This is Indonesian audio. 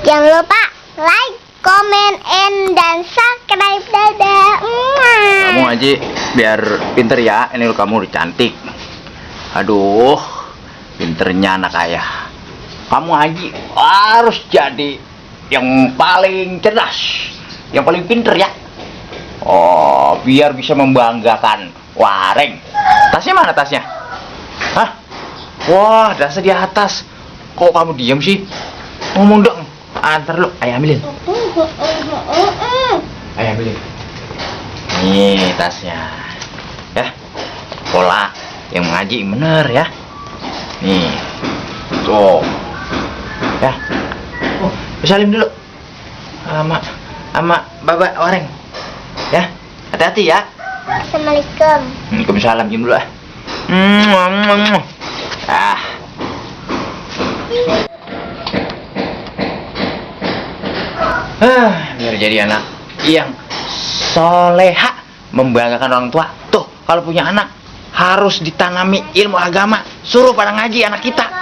Jangan lupa like, comment, dan subscribe. Dadah. Kamu ngaji biar pinter ya. Ini kamu udah cantik. Aduh, pinternya anak ayah. Kamu ngaji harus jadi yang paling cerdas, yang paling pinter ya. Oh, biar bisa membanggakan Wareng. Tasnya mana tasnya? Hah? Wah, dasar di atas. Kok kamu diam sih? Ngomong dong. Antar lu, ayah ambilin. Ayah ambilin. Nih tasnya. Ya. Pola yang mengaji bener ya. Nih. Tuh. Ya. Oh, salim dulu. Sama Bapak Wareng. Ya. Hati-hati ya. Assalamualaikum. Waalaikumsalam, cium dulu ah. Ah. Biar jadi anak yang soleha, membanggakan orang tua. Tuh, kalau punya anak harus ditanami ilmu agama. Suruh pada ngaji anak kita.